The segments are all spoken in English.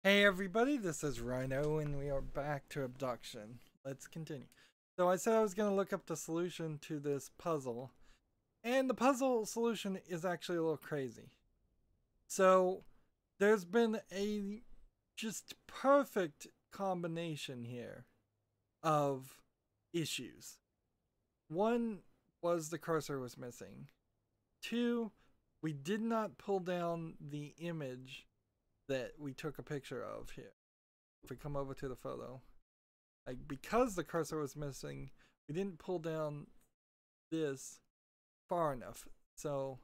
Hey everybody, this is Rydo and we are back to Obduction. Let's continue. So I said I was going to look up the solution to this puzzle, and the puzzle solution is actually a little crazy. So there's been a just perfect combination here of issues. One was the cursor was missing. Two, we did not pull down the image that we took a picture of here. If we come over to the photo, like because the cursor was missing, we didn't pull down this far enough. So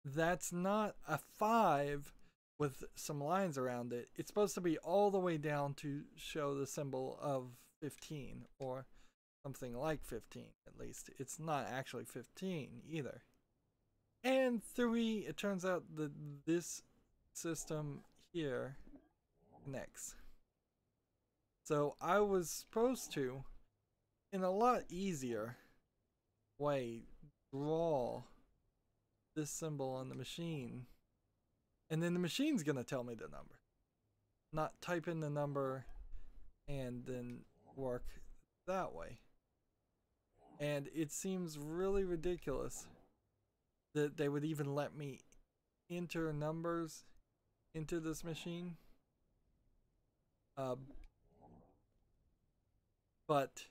that's not a 5 with some lines around it. It's supposed to be all the way down to show the symbol of 15 or something like 15 at least. It's not actually 15 either. And 3, it turns out that this system here connects. So I was supposed to, in a lot easier way, draw this symbol on the machine. And then the machine's going to tell me the number. Not type in the number and then work that way. And it seems really ridiculous that they would even let me enter numbers into this machine. But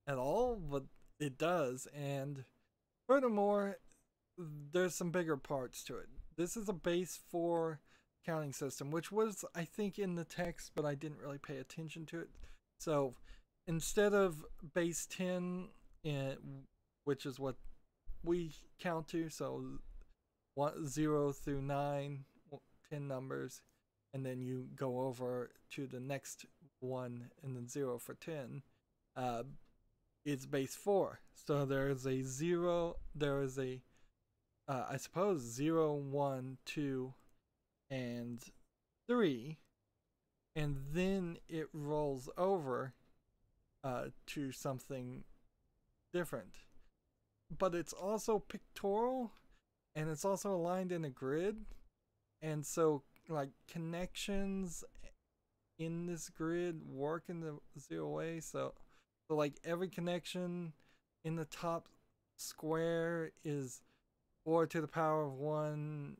at all, but it does. And furthermore, there's some bigger parts to it. This is a base 4 counting system, which was, I think, in the text, but I didn't really pay attention to it. So instead of base 10, which is what we count to, so 0 through 9, 10 numbers, and then you go over to the next one and then 0 for 10. It's base 4. So there is a 0, there is a, I suppose 0, 1, 2, and 3. And then it rolls over to something different. But it's also pictorial, and it's also aligned in a grid. And so, like, connections in this grid work in the 0 way. So like every connection in the top square is 4 to the power of 1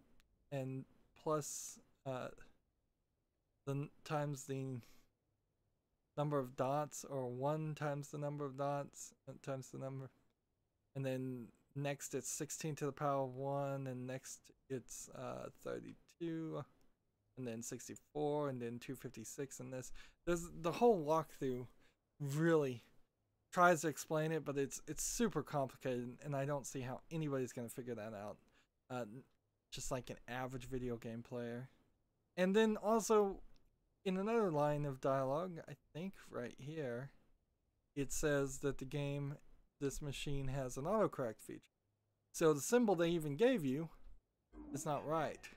and plus the times the number of dots, or 1 times the number of dots times the number, and then next it's 16 to the power of 1, and next it's 32, and then 64, and then 256. And there's the whole walkthrough really tries to explain it, but it's super complicated, and I don't see how anybody's gonna figure that out. Just like an average video game player. And then also in another line of dialogue, I think right here, it says that this machine has an autocorrect feature. So the symbol they even gave you is not right.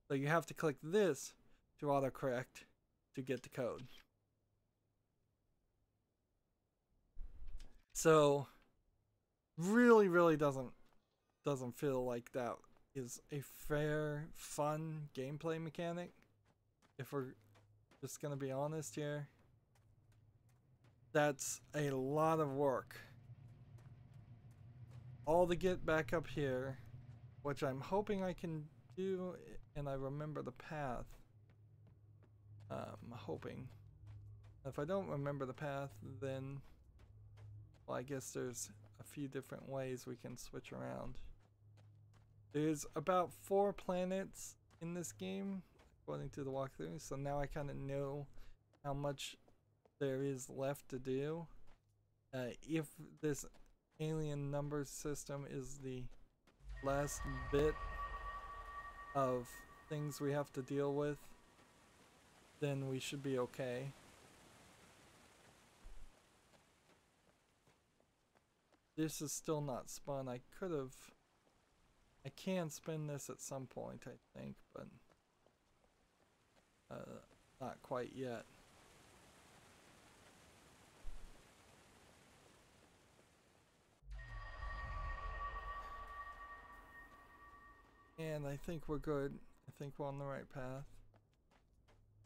So you have to click this to autocorrect to get the code. So really doesn't feel like that is a fair, fun gameplay mechanic. If we're just gonna be honest here, that's a lot of work. All to get back up here, which I'm hoping I can do, and I remember the path. I'm hoping. If I don't remember the path, then, well, I guess there's a few different ways we can switch around. There's about 4 planets in this game, according to the walkthrough, so now I kind of know how much there is left to do. If this alien number system is the last bit of things we have to deal with, then we should be okay. This is still not spun. I can spin this at some point, I think, but not quite yet. And I think we're good. I think we're on the right path.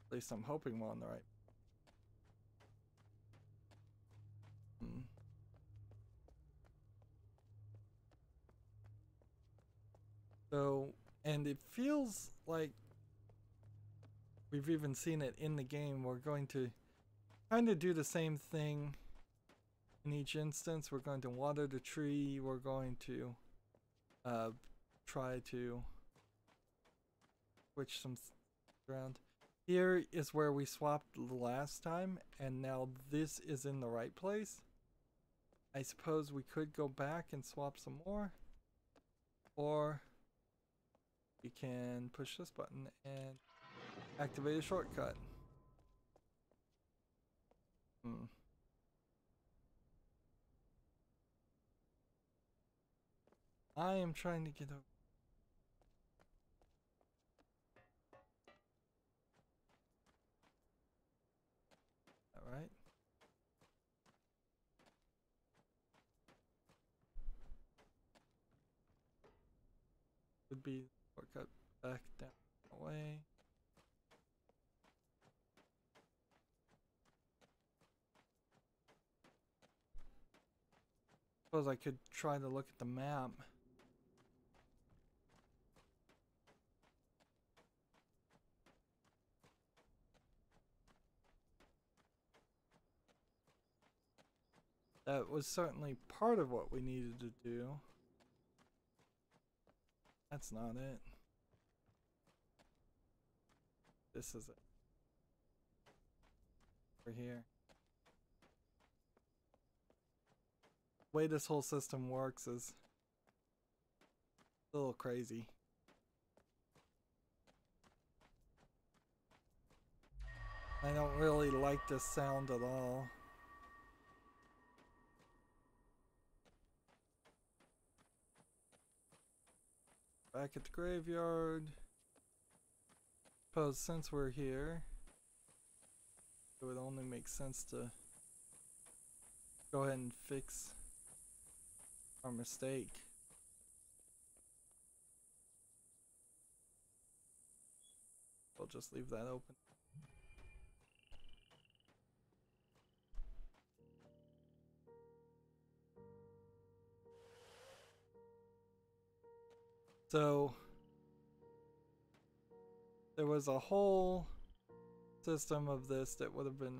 At least I'm hoping we're on the right. So, and it feels like we've even seen it in the game. We're going to kind of do the same thing in each instance. We're going to water the tree. We're going to try to switch some around. Here is where we swapped the last time, and now this is in the right place. I suppose we could go back and swap some more, or we can push this button and activate a shortcut. I am trying to get over. Alright. Would be shortcut back down away. Suppose I could try to look at the map. That was certainly part of what we needed to do. That's not it. This is it. Over here. The way this whole system works is a little crazy. I don't really like this sound at all. Back at the graveyard. Suppose since we're here, it would only make sense to go ahead and fix our mistake. We'll just leave that open. So there was a whole system of this that would have been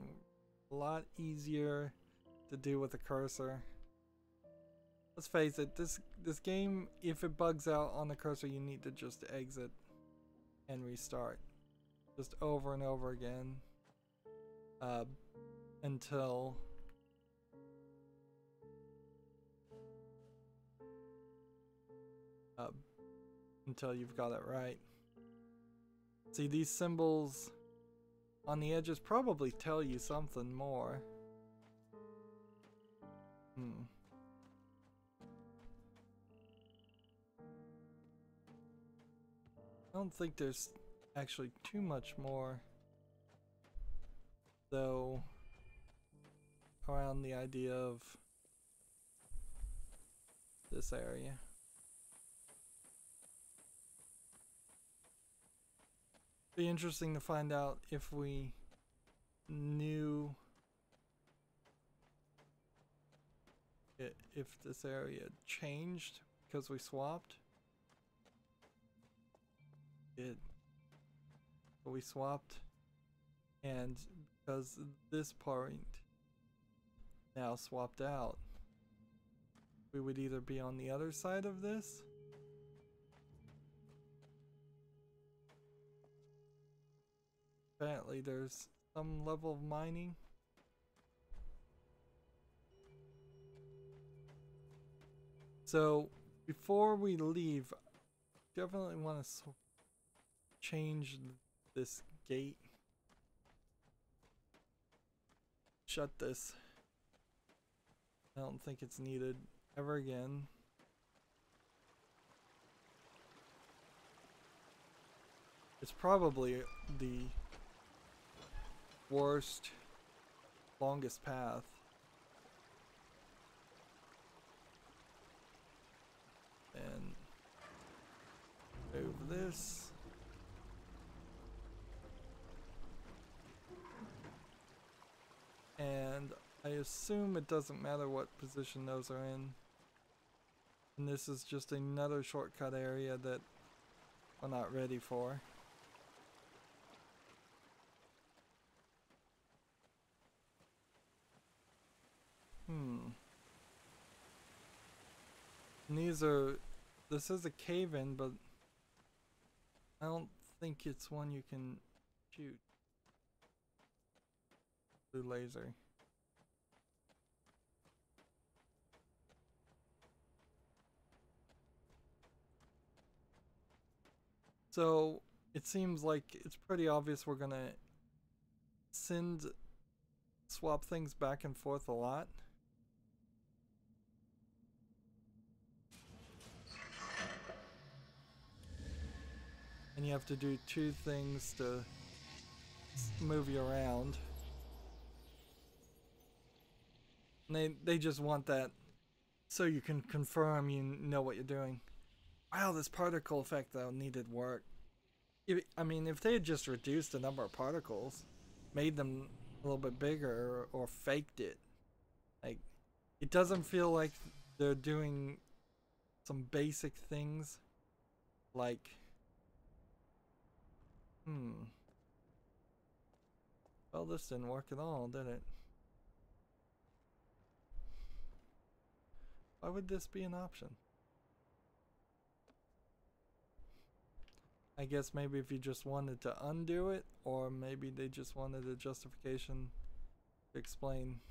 a lot easier to do with a cursor. Let's face it, this game, if it bugs out on the cursor, you need to just exit and restart. Just over and over again. Until you've got it right. See, these symbols on the edges probably tell you something more. I don't think there's actually too much more, though, around the idea of this area. Be interesting to find out if we knew if this area changed because we swapped. We swapped, and because this point now swapped out, we would either be on the other side of this apparently there's some level of mining. So before we leave, definitely want to change this gate. Shut this. I don't think it's needed ever again. It's probably the worst, longest path. And move this. assume it doesn't matter what position those are in. And this is just another shortcut area that we're not ready for. And this is a cave-in, but I don't think it's one you can shoot. Blue laser. So it seems like it's pretty obvious we're gonna swap things back and forth a lot. And you have to do two things to move you around. And they just want that so you can confirm you know what you're doing. Wow, this particle effect though needed work. I mean, if they had just reduced the number of particles, made them a little bit bigger, or faked it, like, it doesn't feel like they're doing some basic things like, well, this didn't work at all, did it? Why would this be an option? I guess maybe if you just wanted to undo it, or maybe they just wanted a justification to explain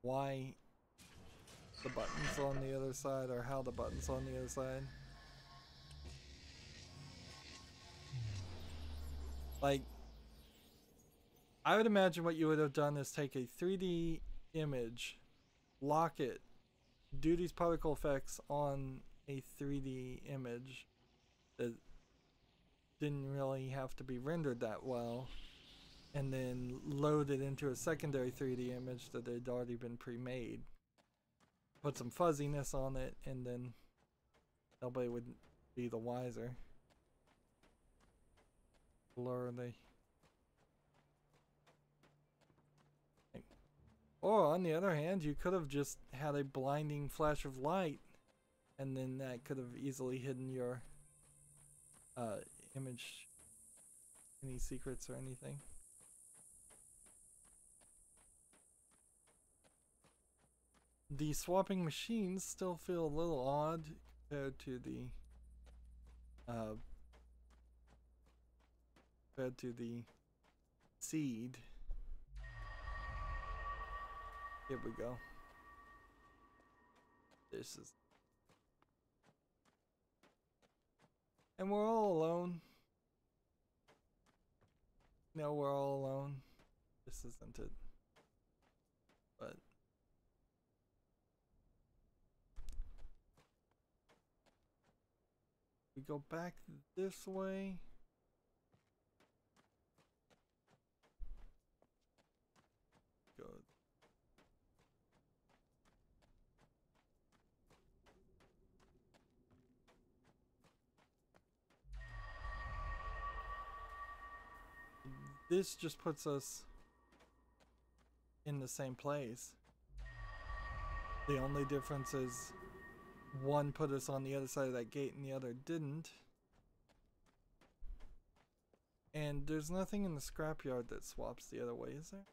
why the button's on the other side, or how the button's on the other side. Like, I would imagine what you would have done is take a 3D image, lock it, do these particle effects on a 3D image that didn't really have to be rendered that well, and then load it into a secondary 3D image that had already been pre-made. Put some fuzziness on it, and then nobody would be the wiser. Blur the... Or on the other hand, you could have just had a blinding flash of light, and then that could have easily hidden your image, any secrets or anything. The swapping machines still feel a little odd compared to the seed. Here we go. This is... And we're all alone. No, we're all alone. This isn't it. But... we go back this way. Go. This just puts us in the same place. The only difference is one put us on the other side of that gate and the other didn't. And there's nothing in the scrapyard that swaps the other way, is there?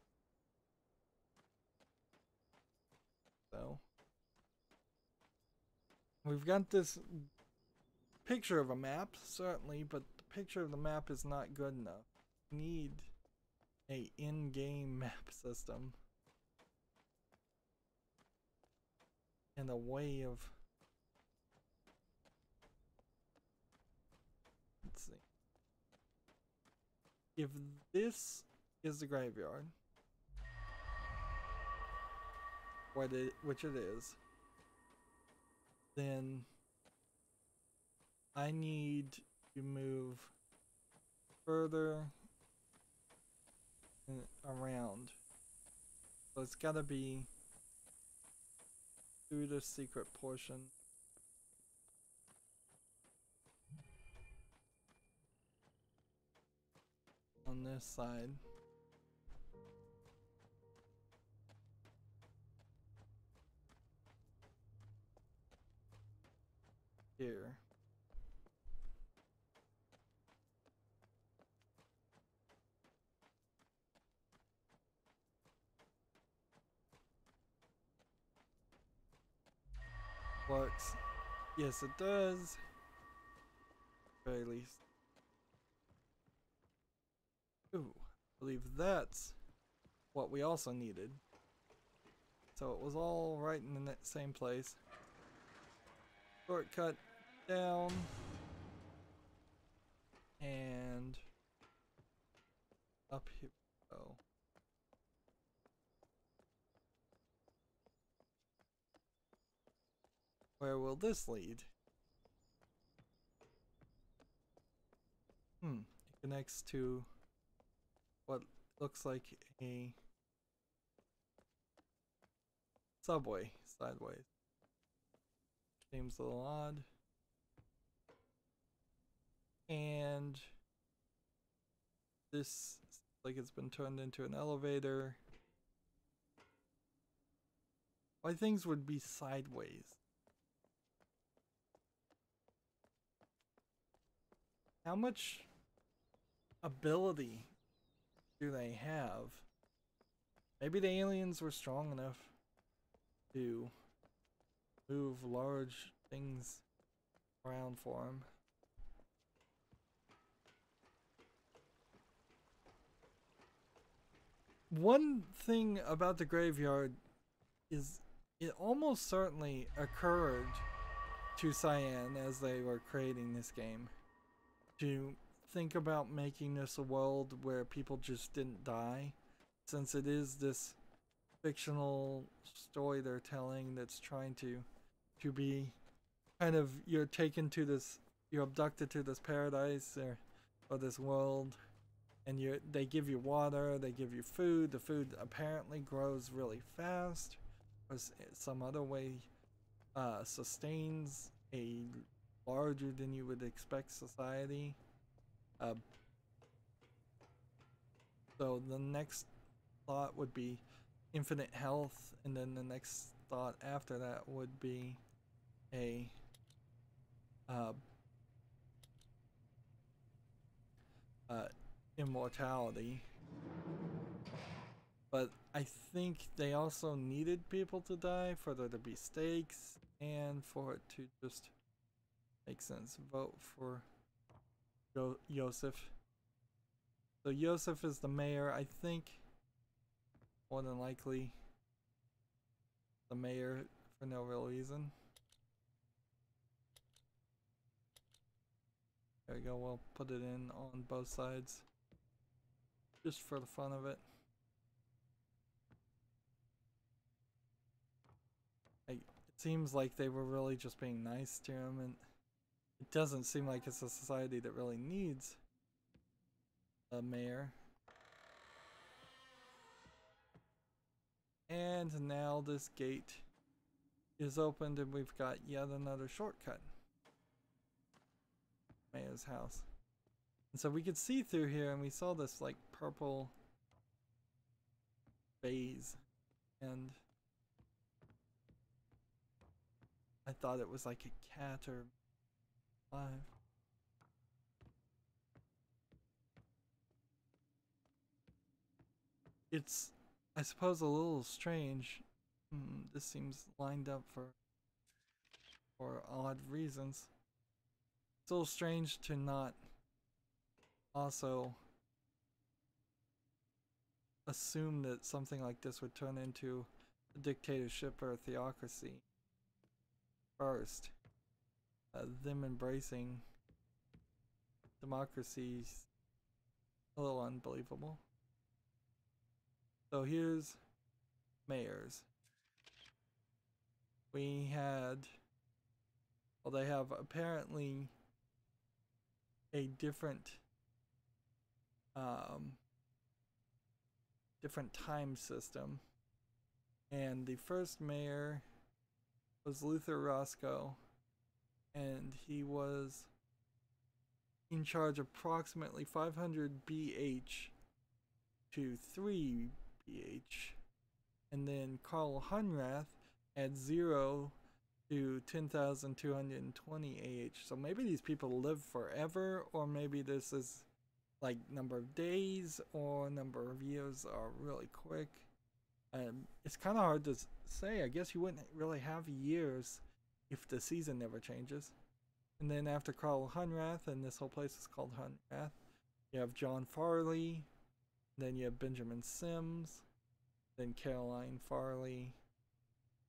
So we've got this picture of a map, certainly, but the picture of the map is not good enough. We need a in-game map system and a way of... let's see. If this is the graveyard, which it is, then I need to move further around. So it's gotta be through the secret portion. On this side. here. Works. Yes, it does. At very least. Ooh, I believe that's what we also needed. So it was all right in the same place. Shortcut down. And up here we go. Where will this lead? It connects to what looks like a subway sideways. Seems a little odd. And this looks like it's been turned into an elevator. Why things would be sideways? How much ability do they have? Maybe the aliens were strong enough to move large things around for them. One thing about the graveyard is it almost certainly occurred to Cyan as they were creating this game to think about making this a world where people just didn't die, since it is this fictional story they're telling that's trying to be kind of, you're taken to this, you're abducted to this paradise or this world, and they give you water, they give you food. The food apparently grows really fast, or some other way sustains a larger than you would expect society. So the next thought would be infinite health, and then the next thought after that would be a immortality. But I think they also needed people to die for there to be stakes and for it to just make sense. Vote for Yosef. So Yosef is the mayor, I think. More than likely the mayor for no real reason. There we go, we'll put it in on both sides just for the fun of it. It seems like they were really just being nice to him, and it doesn't seem like it's a society that really needs a mayor. And now this gate is opened and we've got yet another shortcut. Mayor's house. And so we could see through here, and we saw this like purple vase, and I thought it was like a cat or five. It's, I suppose, a little strange. This seems lined up for odd reasons. It's a little strange to not also assume that something like this would turn into a dictatorship or a theocracy first. Them embracing democracies, a little unbelievable. So here's mayors. We had, well, they have apparently a different time system, and the first mayor was Luther Roscoe, and he was in charge approximately 500 BH to 3 BH, and then Karl Hunrath at 0 to 10,220 AH. So maybe these people live forever, or maybe this is like number of days or number of years are really quick. It's kind of hard to say. I guess you wouldn't really have years if the season never changes. And then after Carl Hunrath, and this whole place is called Hunrath, you have John Farley, then you have Benjamin Sims, then Caroline Farley,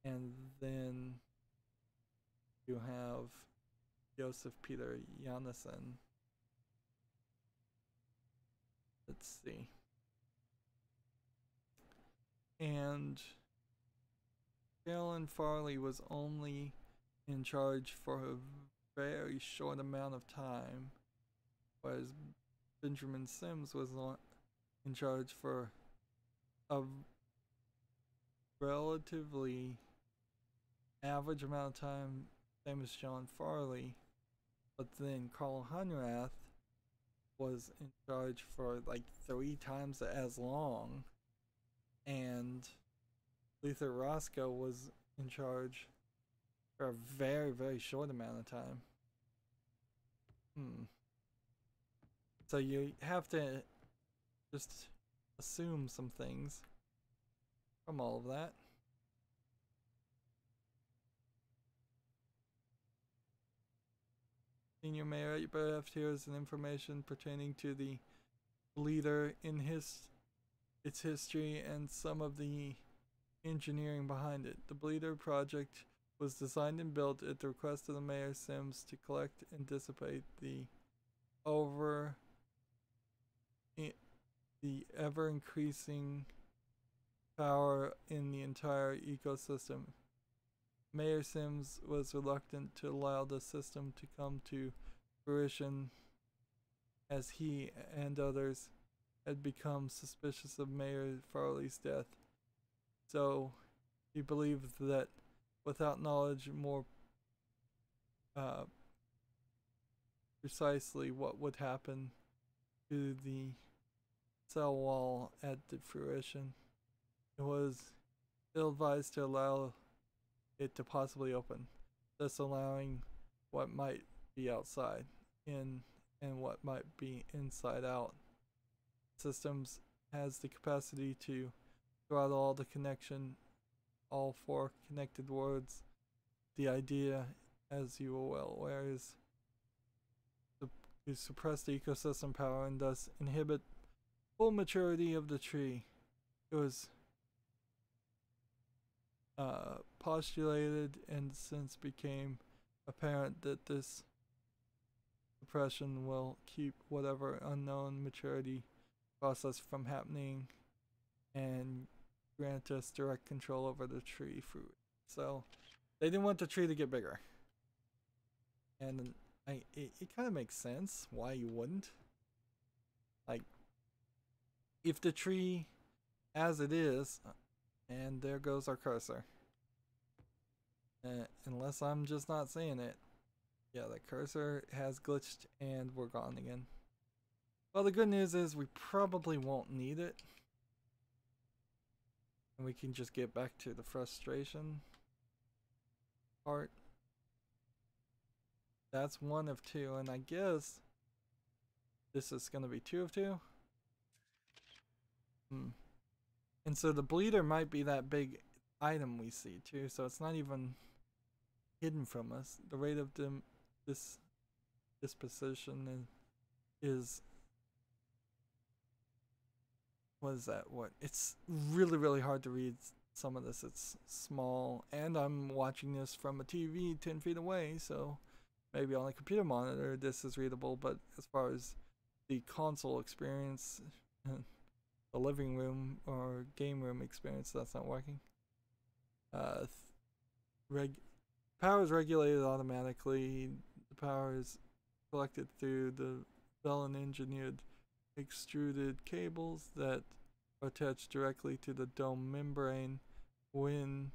and then you have Joseph Peter Janssen. Let's see. And Caroline Farley was only in charge for a very short amount of time, whereas Benjamin Sims was in charge for a relatively average amount of time, same as John Farley. But then Carl Hunrath was in charge for like 3 times as long, and Luther Roscoe was in charge for a very, very short amount of time. So you have to just assume some things from all of that. Senior Mayor Abraham here's an information pertaining to the Bleeder in its history and some of the engineering behind it. The Bleeder project was designed and built at the request of the Mayor Sims to collect and dissipate the ever increasing power in the entire ecosystem. Mayor Sims was reluctant to allow the system to come to fruition as he and others had become suspicious of Mayor Farley's death. So he believed that without knowledge more precisely what would happen to the cell wall at the fruition, it was ill-advised to allow it to possibly open, thus allowing what might be outside in and what might be inside out. Systems has the capacity to throttle all 4 connected words. The idea, as you are well aware, is to suppress the ecosystem power and thus inhibit full maturity of the tree. It was postulated and since became apparent that this suppression will keep whatever unknown maturity process from happening and grant us direct control over the tree fruit. So they didn't want the tree to get bigger, and it kind of makes sense why you wouldn't. Like, if the tree as it is, and there goes our cursor, unless I'm just not seeing it, yeah, the cursor has glitched and we're gone again. Well, the good news is we probably won't need it, and we can just get back to the frustration part. That's 1 of 2, and I guess this is going to be 2 of 2. And so the bleeder might be that big item we see too, so it's not even hidden from us. The rate of this disposition is what is that? What? It's really, really hard to read some of this. It's small, and I'm watching this from a TV 10 feet away, so maybe on a computer monitor this is readable, but as far as the console experience, the living room or game room experience, that's not working. Power is regulated automatically. The power is collected through the Bellin engineered extruded cables that are attached directly to the dome membrane. When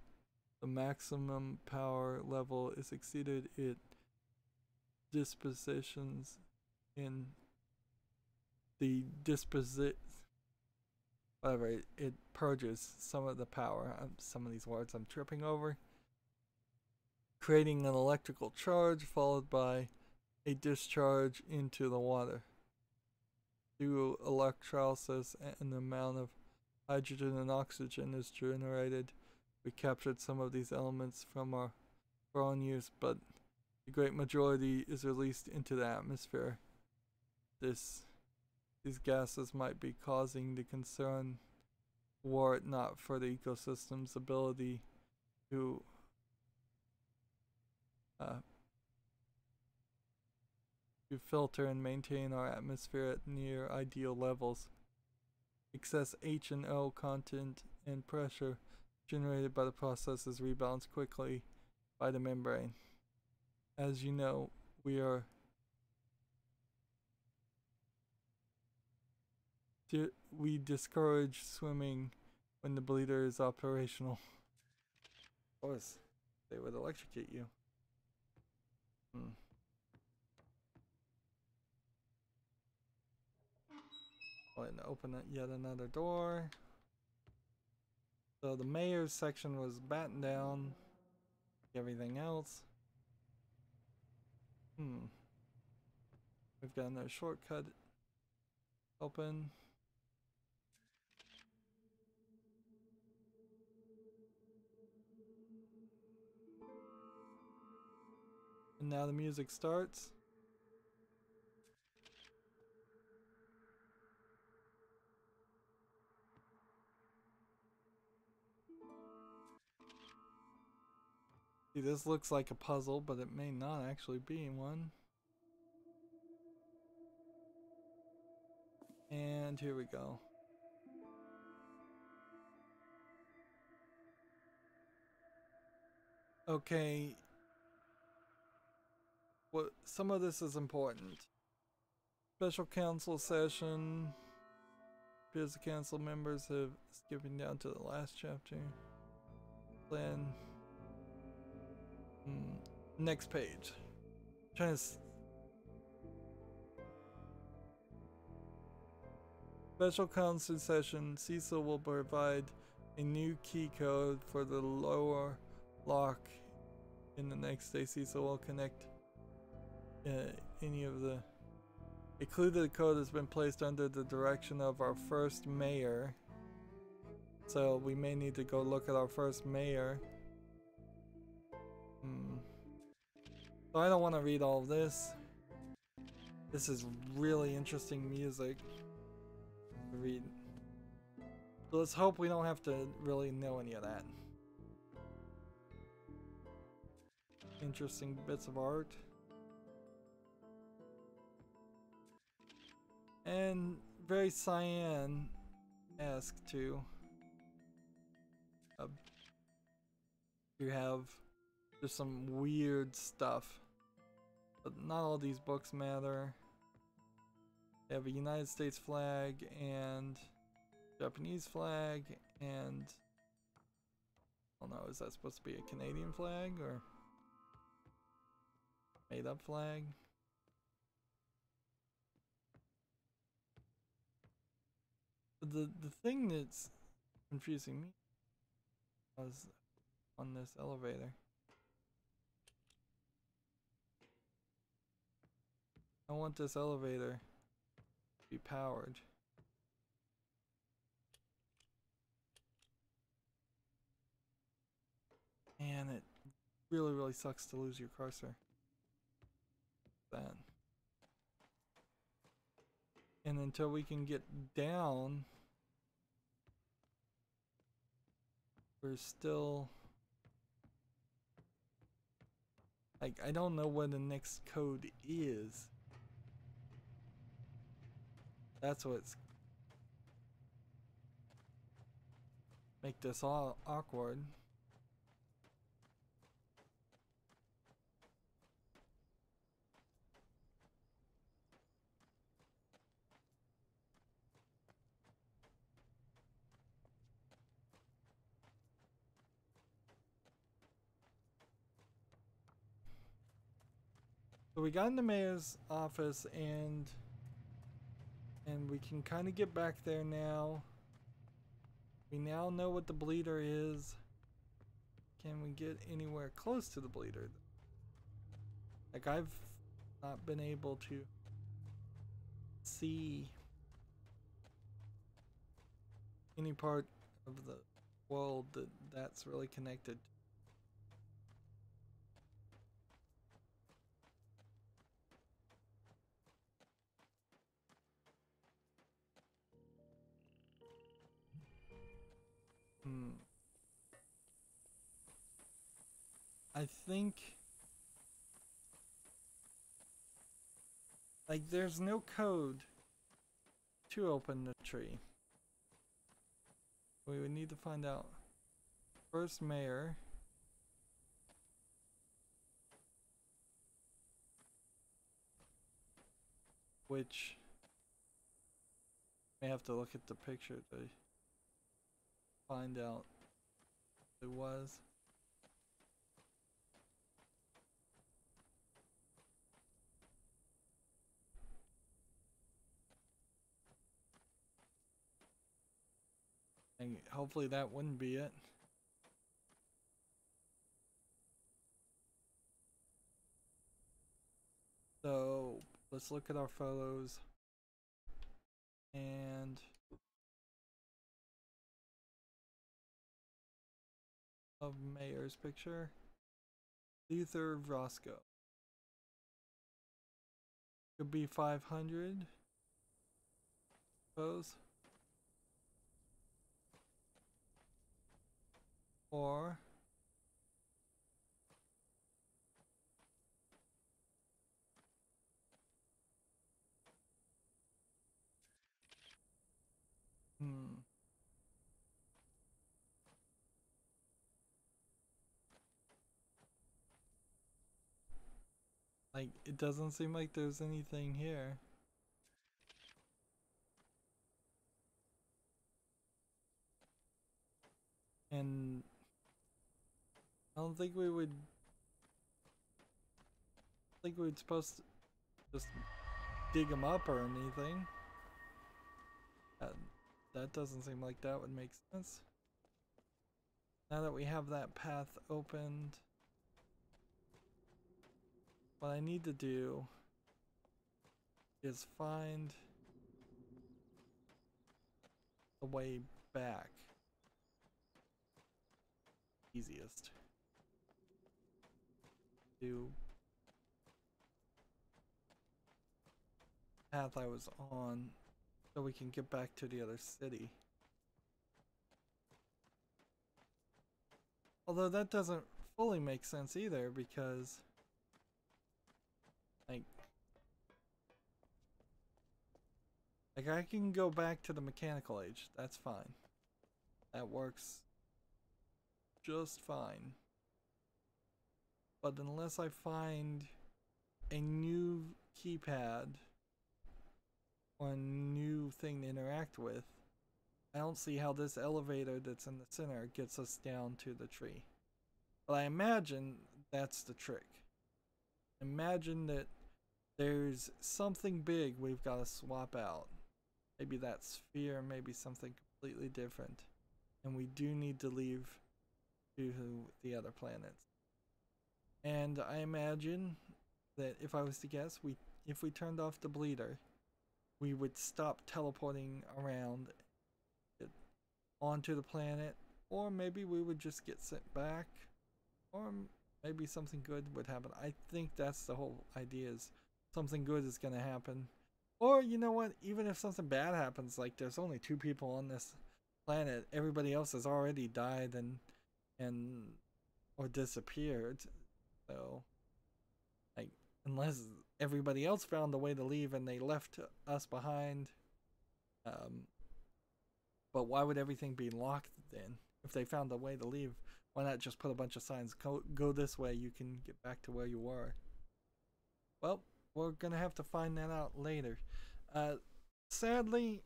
the maximum power level is exceeded, it dispositions in the whatever, it purges some of the power. Some of these words I'm tripping over. creating an electrical charge followed by a discharge into the water. Through electrolysis, an amount of hydrogen and oxygen is generated. We captured some of these elements from our own use, but the great majority is released into the atmosphere. These gases might be causing the concern were it not for the ecosystem's ability to filter and maintain our atmosphere at near ideal levels. Excess H and O content and pressure generated by the process is rebalanced quickly by the membrane. As you know, we discourage swimming when the bleeder is operational. Of course, they would electrocute you. And open yet another door. So the mayor's section was battened down. Everything else. We've got another shortcut open. And now the music starts. See, this looks like a puzzle, but it may not actually be one. And here we go. Okay. Well, some of this is important. Special council session. Appears the council members have skipping down to the last chapter. Plan. Next page. Trying to. Special council session. Cecil will provide a new key code for the lower lock. In the next day, Cecil will connect any of the. A clue that the code has been placed under the direction of our first mayor. So we may need to go look at our first mayor. So I don't want to read all of this. This is really interesting music to read. So let's hope we don't have to really know any of that. Interesting bits of art. And very Cyan-esque too. You have just some weird stuff, but not all these books matter. They have a United States flag and Japanese flag and I don't know, is that supposed to be a Canadian flag or made up flag? The thing that's confusing me was on this elevator. I want this elevator to be powered. And it really sucks to lose your cursor. That. And until we can get down, we're still like, I don't know what the next code is. That's what's make this all awkward. So we got in the mayor's office and we can kind of get back there now. We now know what the bleeder is. can we get anywhere close to the bleeder? Like, I've not been able to see any part of the world that's really connected. I think, like, there's no code to open the tree. We would need to find out first mayor, which may have to look at the picture to find out what it was. And hopefully that wouldn't be it. So let's look at our photos and of mayor's picture. Luther Roscoe. Could be 500. Suppose. Or like, it doesn't seem like there's anything here. And I don't think we would supposed to just dig them up or anything. That doesn't seem like that would make sense. Now that we have that path opened, what I need to do is find a way back. Easiest. To path I was on so we can get back to the other city. Although that doesn't fully make sense either, because like I can go back to the mechanical age. That's fine. That works just fine. But unless I find a new keypad or a new thing to interact with, I don't see how this elevator that's in the center gets us down to the tree. But I imagine that's the trick. Imagine that there's something big we've got to swap out. Maybe that sphere, maybe something completely different. And we do need to leave to the other planets. And I imagine that if I was to guess, if we turned off the bleeder, we would stop teleporting around onto the planet, or maybe we would just get sent back, or maybe something good would happen. I think that's the whole idea, is something good is going to happen. Or, you know what, even if something bad happens, like there's only 2 people on this planet, everybody else has already died and or disappeared. So, like, unless everybody else found a way to leave and they left us behind, but why would everything be locked then? If they found a way to leave, why not just put a bunch of signs, go this way, you can get back to where you were? Well, we're gonna have to find that out later. Sadly,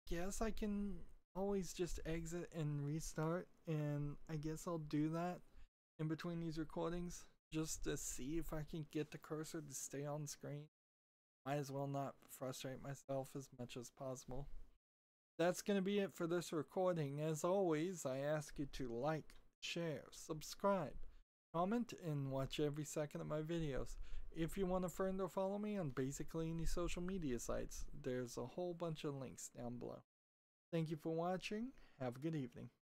guess I can always just exit and restart, and I guess I'll do that in between these recordings just to see if I can get the cursor to stay on screen. Might as well not frustrate myself as much as possible. That's going to be it for this recording. As always, I ask you to like, share, subscribe, comment, and watch every second of my videos. If you want to friend or follow me on basically any social media sites, there's a whole bunch of links down below. Thank you for watching. Have a good evening.